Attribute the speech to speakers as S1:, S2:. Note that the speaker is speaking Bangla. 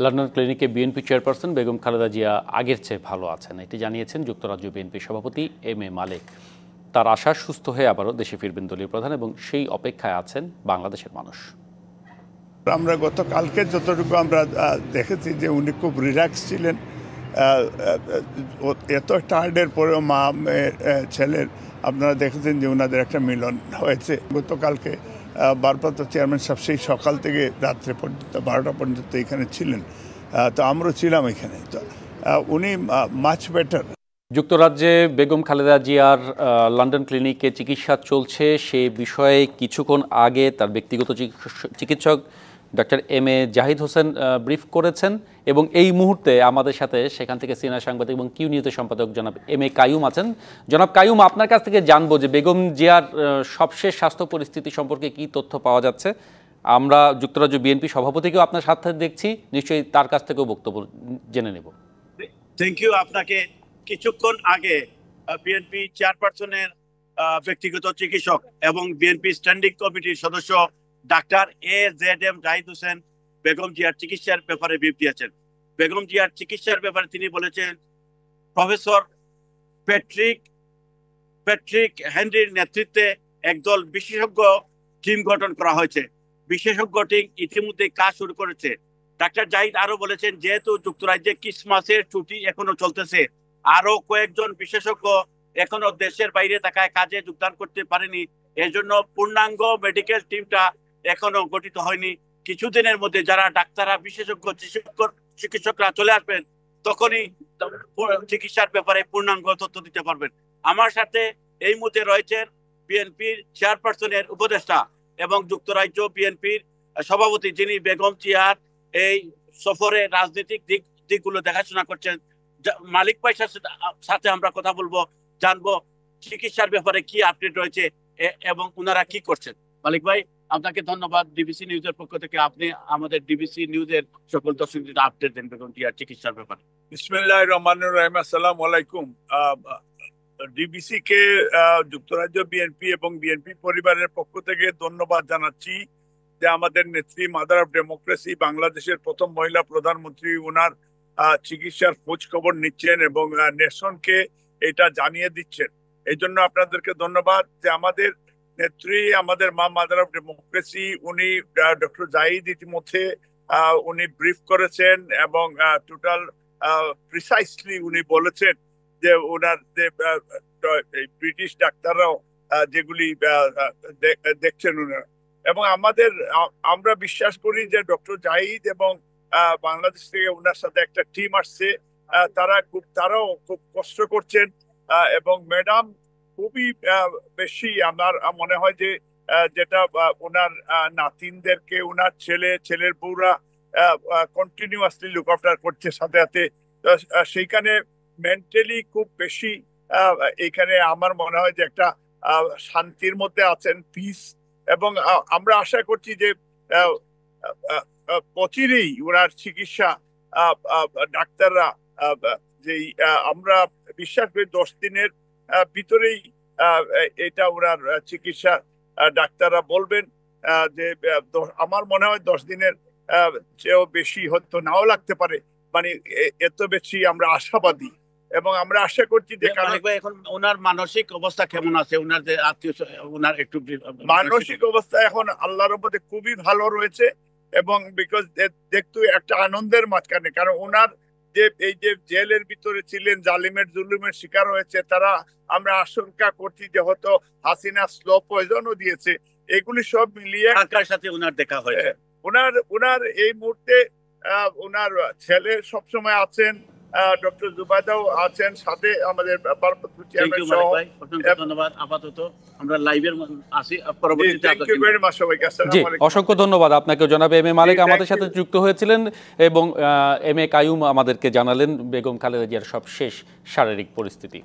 S1: লন্ডন ক্লিনিকে বিএনপি চেয়ারপারসন বেগম খালেদা জিয়া আগের চেয়ে ভালো আছেন, এটি জানিয়েছেন যুক্তরাজ্য বিএনপির সভাপতি এম এ মালেক। তার আশা সুস্থ হয়ে আবারও দেশে ফিরবেন দলীয় প্রধান এবং সেই অপেক্ষায় আছেন বাংলাদেশের মানুষ।
S2: আমরা গতকালকে যতটুকু আমরা দেখেছি যে উনি খুব রিল্যাক্স ছিলেন, এত টায়ার্ডের পরেও মা ছেলের আপনারা দেখেছেন যে ওনাদের একটা মিলন হয়েছে। গতকালকে ভারপ্রাপ্ত চেয়ারম্যান সাহেব সেই সকাল থেকে রাত্রে পর্যন্ত 12টা পর্যন্ত এখানে ছিলেন, তো আমরাও ছিলাম এখানে, তো উনি মাচ বেটার।
S1: যুক্তরাজ্যে বেগম খালেদা জিয়ার লন্ডন ক্লিনিকে চিকিৎসা চলছে, সে বিষয়ে কিছুক্ষণ আগে তার ব্যক্তিগত চিকিৎসক doctor M A Zahid Hossain brief করেছেন এবং এই মুহূর্তে আমাদের সাথে সেখান থেকে সিনিয়র সাংবাদিক এবং কিউ নিউজের সম্পাদক জনাব এম এ কাইয়ুম আছেন। জনাব কাইয়ুম, আপনার কাছ থেকে জানবো যে বেগম জিয়ার সবশেষ স্বাস্থ্য পরিস্থিতি সম্পর্কে কি তথ্য পাওয়া যাচ্ছে। আমরা যুক্তরাজ্য বিএনপি সভাপতিকেও আপনার সাথে দেখছি, নিশ্চয়ই তার কাছ থেকেও বক্তব্য জেনে নেব।
S3: Thank you. আপনাকে কিছুক্ষণ আগে বিএনপি চেয়ারপারসনের ব্যক্তিগত চিকিৎসক এবং বিএনপি স্ট্যান্ডিং কমিটির সদস্য ডাক্তার AZM জাহিদ হোসেন বেগম জিয়ার চিকিৎসার ব্যাপারে ব্রিফ দিয়েছেন। বেগম জিয়ার চিকিৎসার ব্যাপারে তিনি বলেছেন, প্রফেসর প্যাট্রিক হেনরির নেতৃত্বে একদল বিশেষজ্ঞ টিম গঠন করা হয়েছে। বিশেষজ্ঞ টিম ইতিমধ্যে কাজ শুরু করেছে। ডাক্তার জাহিদ আরো বলেছেন, যেহেতু যুক্তরাজ্যে ক্রিসমাসের ছুটি এখনো চলতেছে, আরো কয়েকজন বিশেষজ্ঞ এখনো দেশের বাইরে থাকায় কাজে যোগদান করতে পারেনি, এজন্য পূর্ণাঙ্গ মেডিকেল টিমটা এখনো গঠিত হয়নি। কিছুদিনের মধ্যে যারা ডাক্তাররা বিশেষজ্ঞ চিকিৎসকরা চলে আসবেন, তখনই চিকিৎসার ব্যাপারে পূর্ণাঙ্গ তথ্য দিতে পারবেন। আমার সাথে এই মুহূর্তে রয়েছেন বিএনপির চেয়ারপারসনের উপদেষ্টা এবং যুক্তরাজ্য বিএনপির সভাপতি, যিনি বেগম জিয়ার এই সফরে রাজনৈতিক দিকগুলো দেখাশোনা করছেন। মালিক ভাইয়ের সাথে আমরা কথা বলবো, জানবো চিকিৎসার ব্যাপারে কি আপডেট রয়েছে এবং ওনারা কি করছেন। মালিক ভাই, আপনাকে ধন্যবাদ। ডিবিসি নিউজের পক্ষ থেকে আপনি আমাদের ডিবিসি নিউজের সকল দর্শকদের আপডেট দেন বেগম জিয়ার চিকিৎসার ব্যাপারে।
S2: বিসমিল্লাহির রহমানির রহিম। আসসালামু আলাইকুম। ডিবিসি কে যুক্তরাজ্য বিএনপি এবং বিএনপি পরিবারের পক্ষ থেকে ধন্যবাদ জানাচ্ছি যে আমাদের নেত্রী, মাদার অফ ডেমোক্রেসি, বাংলাদেশের প্রথম মহিলা প্রধানমন্ত্রী, ওনার চিকিৎসার খোঁজ খবর নিচ্ছেন এবং নেশনকে এটা জানিয়ে দিচ্ছেন। এই জন্য আপনাদেরকে ধন্যবাদ যে আমাদের নেত্রী, আমাদের মা, মাদার অফ ডেমোক্রেসি, উনি ডক্টর জাহিদ ইতিমধ্যে উনি ব্রিফ করেছেন এবং টোটাল প্রিসাইসলি উনি বলেছেন যে ওনার যে ব্রিটিশ ডাক্তাররাও যেগুলি দেখছেন ওনারা, এবং আমরা বিশ্বাস করি যে ডক্টর জাহিদ এবং বাংলাদেশ থেকে ওনার সাথে একটা টিম আসছে, তারাও খুব কষ্ট করছেন এবং ম্যাডাম খুবই বেশি, আমার মনে হয় যে যেটা ওনার নাতিনদেরকে ওনার ছেলের বউরা কন্টিনিউয়াসলি লুক আফটার করছে, সাথে সাথে সেইখানে মেন্টালি খুব বেশি এইখানে আমার মনে হয় যে একটা শান্তির মধ্যে আছেন, পিস। এবং আমরা আশা করছি যে অচিরেই ওনার চিকিৎসা ডাক্তাররা যেই আমরা বিশ্বাস করি 10 দিনের ভিতরেই এটা ওনার চিকিৎসা ডাক্তাররা বলবেন যে আমার মনে হয় 10 দিনের চেয়েও বেশি হয়তো নাও লাগতে পারে, মানে এত বেশি আমরা আশাবাদী এবং আমরা আশা করছি যে
S3: এখন ওনার মানসিক অবস্থা কেমন আছে, ওনার যে আত্মীয়, ওনার একটু
S2: মানসিক অবস্থা এখন আল্লাহর রহমতে খুবই ভালো রয়েছে এবং বিকজ দেখতো একটা আনন্দের মাঝখানে, কারণ ওনার যে এই যে জেলের ভিতরে ছিলেন, জালিমের জুলুমের শিকার হয়েছে, তারা আমরা আশঙ্কা করছি যে হয়তো হাসিনা স্লো পয়জনও দিয়েছে, এগুলি সব মিলিয়ে
S3: কার সাথে ওনার দেখা হয়েছে।
S2: ওনার এই মুহূর্তে ওনার ছেলে সবসময় আছেন, ডক্টর জুবাইদাও আছেন, সাথে আমাদের ভারপ্রাপ্ত চেয়ারম্যান সহ।
S3: ধন্যবাদ। আপাতত আমরা লাইভের আসি, পরবর্তীতে
S1: জি, অসংখ্য ধন্যবাদ আপনাকে। জনাব এম এ মালেক আমাদের সাথে যুক্ত হয়েছিলেন এবং এম এ কাইয়ুম আমাদেরকে জানালেন বেগম খালেদা জিয়ার সবশেষ শারীরিক পরিস্থিতি।